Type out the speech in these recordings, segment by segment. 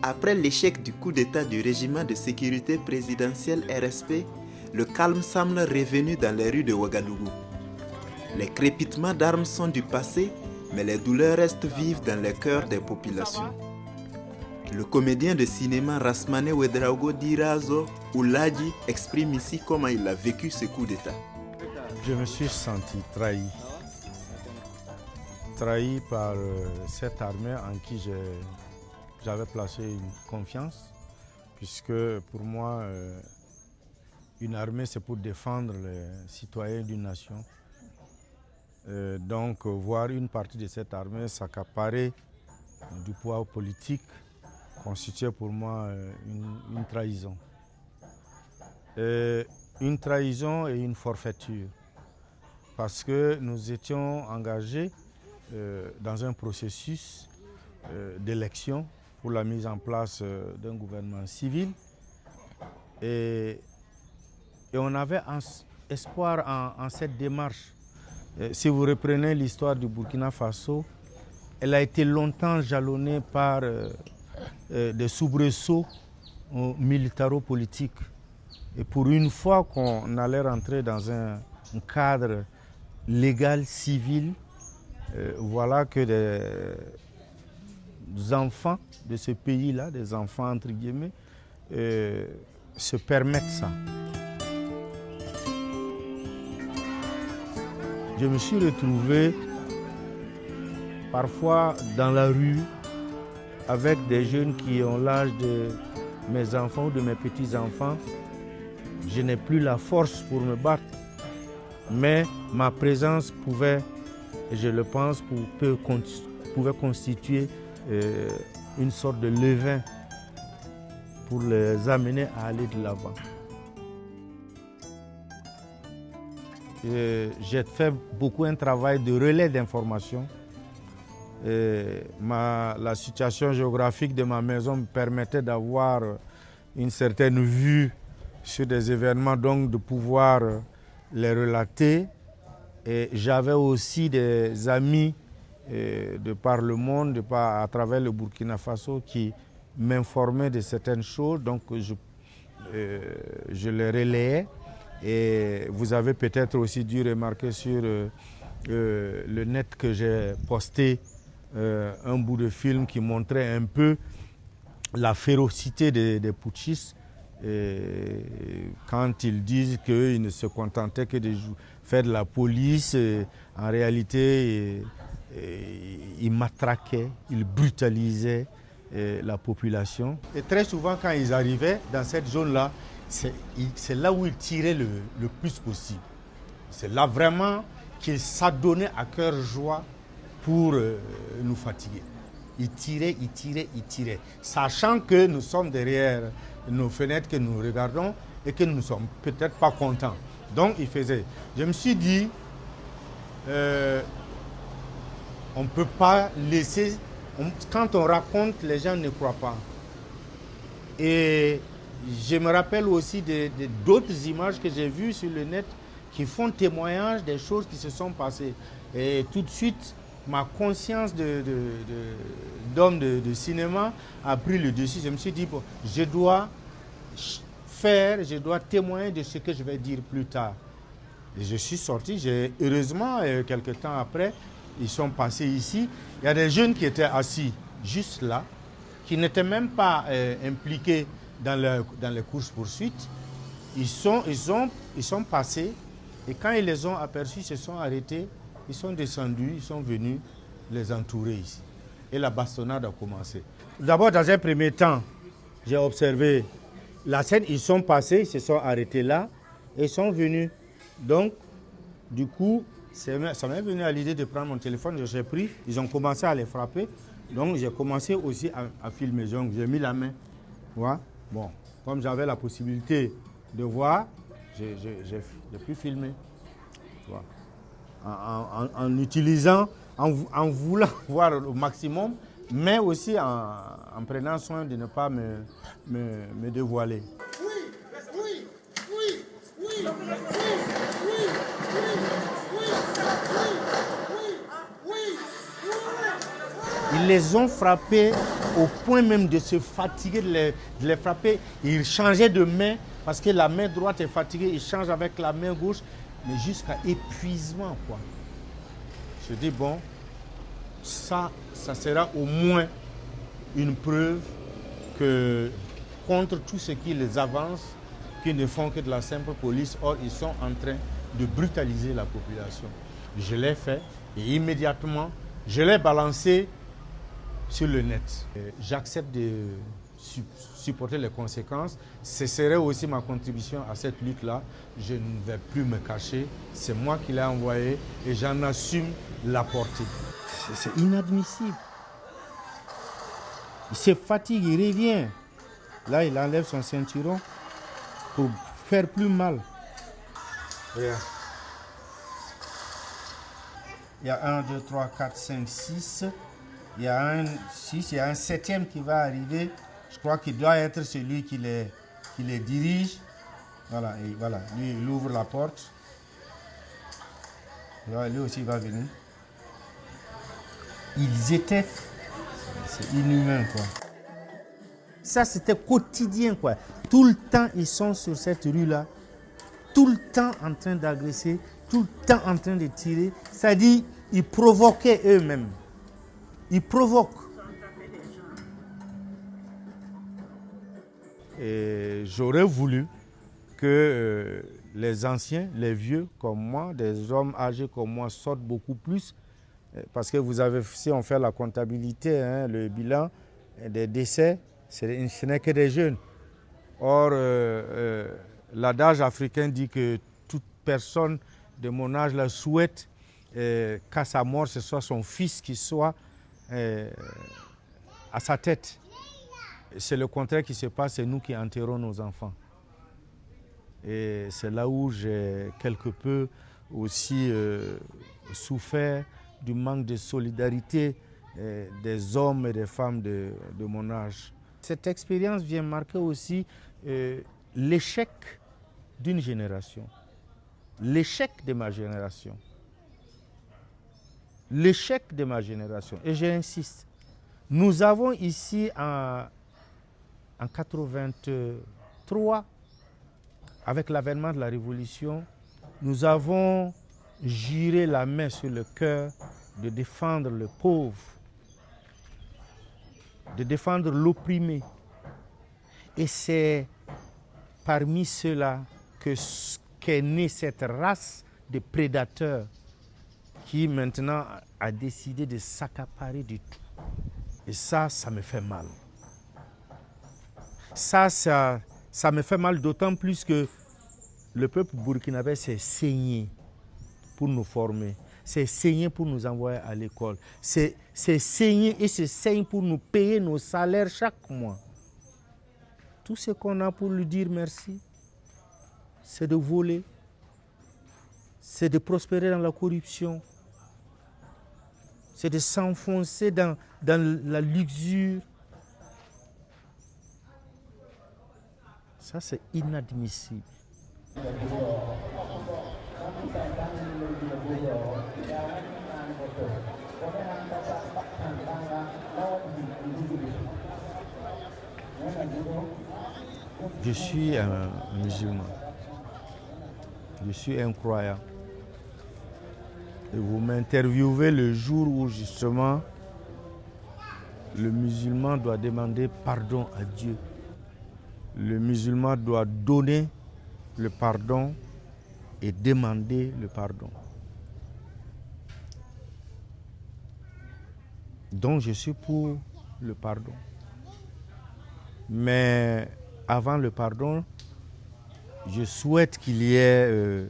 Après l'échec du coup d'État du régiment de sécurité présidentielle RSP, le calme semble revenu dans les rues de Ouagadougou. Les crépitements d'armes sont du passé, mais les douleurs restent vives dans les cœurs des populations. Le comédien de cinéma Rasmane Ouedraogo Dirazo Ouladi exprime ici comment il a vécu ce coup d'État. Je me suis senti trahi. Trahi par cette armée en qui j'avais placé une confiance, puisque pour moi, une armée c'est pour défendre les citoyens d'une nation. Donc voir une partie de cette armée s'accaparer du pouvoir politique constituait pour moi une trahison. Une trahison et une forfaiture, parce que nous étions engagés dans un processus d'élection pour la mise en place d'un gouvernement civil et on avait espoir en cette démarche. Si vous reprenez l'histoire du Burkina Faso, elle a été longtemps jalonnée par des soubresauts militaro-politiques. Et pour une fois qu'on allait rentrer dans un cadre légal, civil, voilà que des enfants de ce pays-là, des enfants entre guillemets, se permettent ça. Je me suis retrouvé parfois dans la rue avec des jeunes qui ont l'âge de mes enfants ou de mes petits-enfants. Je n'ai plus la force pour me battre, mais ma présence pouvait, et je le pense, pouvait constituer une sorte de levain pour les amener à aller de l'avant. J'ai fait beaucoup un travail de relais d'information. La situation géographique de ma maison me permettait d'avoir une certaine vue sur des événements, donc de pouvoir les relater. Et j'avais aussi des amis de par le monde, à travers le Burkina Faso, qui m'informaient de certaines choses, donc je les relayais. Et vous avez peut-être aussi dû remarquer sur le net que j'ai posté un bout de film qui montrait un peu la férocité des putschistes. Quand ils disent qu'ils ne se contentaient que de faire de la police, en réalité, ils matraquaient, ils brutalisaient la population. Et très souvent, quand ils arrivaient dans cette zone-là, c'est là où ils tiraient le plus possible. C'est là vraiment qu'ils s'adonnaient à cœur joie pour nous fatiguer. Ils tiraient, ils tiraient, ils tiraient, sachant que nous sommes derrière nos fenêtres, que nous regardons et que nous ne sommes peut-être pas contents. Donc ils faisaient. Je me suis dit, on ne peut pas laisser... Quand on raconte, les gens ne croient pas. Et je me rappelle aussi d'autres images que j'ai vues sur le net qui font témoignage des choses qui se sont passées. Et tout de suite, ma conscience d'homme de cinéma a pris le dessus. Je me suis dit, bon, je dois témoigner de ce que je vais dire plus tard. Et je suis sorti, heureusement, quelques temps après, ils sont passés ici. Il y a des jeunes qui étaient assis juste là, qui n'étaient même pas impliqués dans les courses-poursuites. Ils sont passés et quand ils les ont aperçus, ils se sont arrêtés, ils sont descendus, ils sont venus les entourer ici. Et la bastonnade a commencé. D'abord, dans un premier temps, j'ai observé la scène, ils sont passés, ils se sont arrêtés là et ils sont venus. Donc, du coup, ça m'est venu à l'idée de prendre mon téléphone, j'ai pris, ils ont commencé à les frapper. Donc, j'ai commencé aussi à filmer. Donc, j'ai mis la main. Voilà. Bon, comme j'avais la possibilité de voir, j'ai pu filmer. Voilà. En utilisant, en voulant voir au maximum, mais aussi en prenant soin de ne pas me dévoiler. les ont frappés au point même de se fatiguer, de les frapper. Ils changeaient de main parce que la main droite est fatiguée, ils changent avec la main gauche, mais jusqu'à épuisement, quoi. Je dis, bon, ça sera au moins une preuve que contre tout ce qui les avance, qui ne font que de la simple police, or ils sont en train de brutaliser la population. Je l'ai fait et immédiatement, je l'ai balancé sur le net. J'accepte de supporter les conséquences. Ce serait aussi ma contribution à cette lutte-là. Je ne vais plus me cacher. C'est moi qui l'ai envoyé et j'en assume la portée. C'est inadmissible. Il se fatigue, il revient. Là, il enlève son ceinturon pour faire plus mal. Regarde. Il y a 1, 2, 3, 4, 5, 6. Il y a un 6, il y a un 7e qui va arriver. Je crois qu'il doit être celui qui les dirige. Voilà, et voilà. Lui, il ouvre la porte. Là, lui aussi, il va venir. Ils étaient... C'est inhumain, quoi. Ça, c'était quotidien, quoi. Tout le temps, ils sont sur cette rue-là. Tout le temps en train d'agresser. Tout le temps en train de tirer. C'est-à-dire, ils provoquaient eux-mêmes. Ils provoquent. Et j'aurais voulu que les anciens, les vieux comme moi, des hommes âgés comme moi sortent beaucoup plus. Parce que vous avez, si on fait la comptabilité, hein, le bilan des décès, ce n'est que des jeunes. Or, l'adage africain dit que toute personne de mon âge là, souhaite qu'à sa mort, ce soit son fils qui soit à sa tête. C'est le contraire qui se passe, c'est nous qui enterrons nos enfants. Et c'est là où j'ai quelque peu aussi souffert du manque de solidarité des hommes et des femmes de mon âge. Cette expérience vient marquer aussi l'échec d'une génération, l'échec de ma génération. L'échec de ma génération. Et j'insiste, nous avons ici en 1983, avec l'avènement de la Révolution, nous avons juré la main sur le cœur de défendre le pauvre, de défendre l'opprimé. Et c'est parmi ceux-là qu'est née cette race de prédateurs qui maintenant a décidé de s'accaparer du tout. Et ça me fait mal. Ça me fait mal d'autant plus que le peuple burkinabé s'est saigné pour nous former, s'est saigné pour nous envoyer à l'école, s'est saigné et se saigne pour nous payer nos salaires chaque mois. Tout ce qu'on a pour lui dire merci, c'est de voler, c'est de prospérer dans la corruption, c'est de s'enfoncer dans la luxure. Ça, c'est inadmissible. Je suis un musulman. Je suis un croyant. Et vous m'interviewez le jour où justement le musulman doit demander pardon à Dieu. Le musulman doit donner le pardon et demander le pardon. Donc je suis pour le pardon. Mais avant le pardon, je souhaite qu'il y ait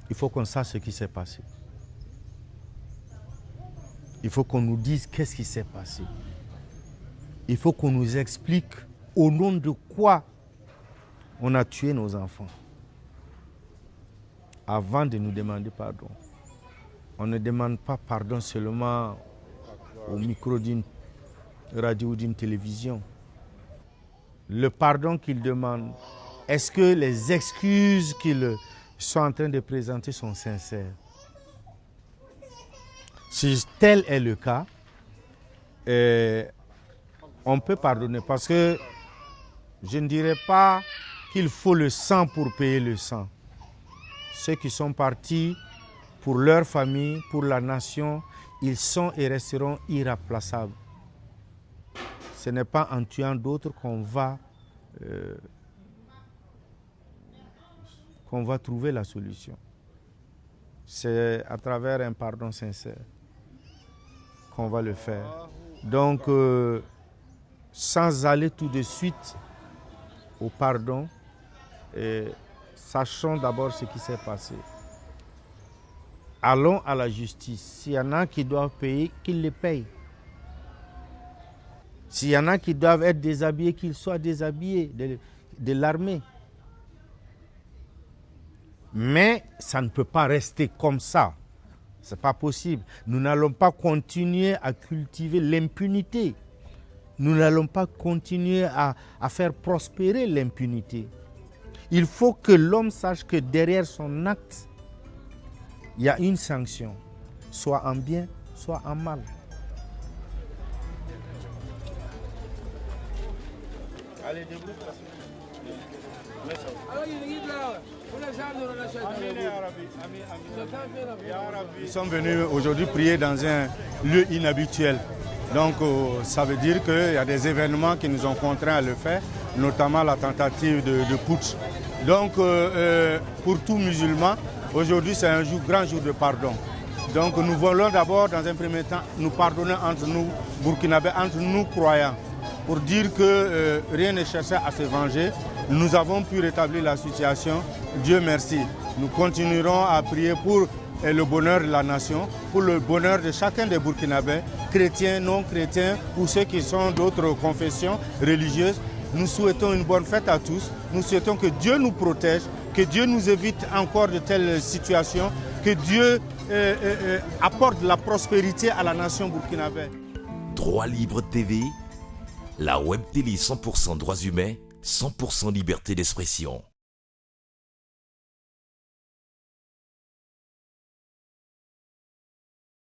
il faut qu'on sache ce qui s'est passé. Il faut qu'on nous dise qu'est-ce qui s'est passé. Il faut qu'on nous explique au nom de quoi on a tué nos enfants. Avant de nous demander pardon. On ne demande pas pardon seulement au micro d'une radio ou d'une télévision. Le pardon qu'ils demandent, est-ce que les excuses qu'ils sont en train de présenter sont sincères? Si tel est le cas, on peut pardonner parce que je ne dirais pas qu'il faut le sang pour payer le sang. Ceux qui sont partis pour leur famille, pour la nation, ils sont et resteront irremplaçables. Ce n'est pas en tuant d'autres qu'on va trouver la solution. C'est à travers un pardon sincère qu'on va le faire. Donc, sans aller tout de suite au pardon, sachons d'abord ce qui s'est passé. Allons à la justice. S'il y en a qui doivent payer, qu'ils les payent. S'il y en a qui doivent être déshabillés, qu'ils soient déshabillés de l'armée. Mais ça ne peut pas rester comme ça. Ce n'est pas possible. Nous n'allons pas continuer à cultiver l'impunité. Nous n'allons pas continuer à faire prospérer l'impunité. Il faut que l'homme sache que derrière son acte, il y a une sanction, soit en bien, soit en mal. Allez, Nous sommes venus aujourd'hui prier dans un lieu inhabituel. Donc ça veut dire qu'il y a des événements qui nous ont contraints à le faire, notamment la tentative de putsch. Donc pour tout musulman, aujourd'hui c'est un grand jour de pardon. Donc nous voulons d'abord dans un premier temps nous pardonner entre nous Burkinabés, entre nous croyants, pour dire que rien ne cherchait à se venger. Nous avons pu rétablir la situation, Dieu merci. Nous continuerons à prier pour le bonheur de la nation, pour le bonheur de chacun des Burkinabés, chrétiens, non chrétiens, ou ceux qui sont d'autres confessions religieuses. Nous souhaitons une bonne fête à tous. Nous souhaitons que Dieu nous protège, que Dieu nous évite encore de telles situations, que Dieu apporte la prospérité à la nation burkinabé. Droit Libre TV, la web télé 100% droits humains, 100% liberté d'expression.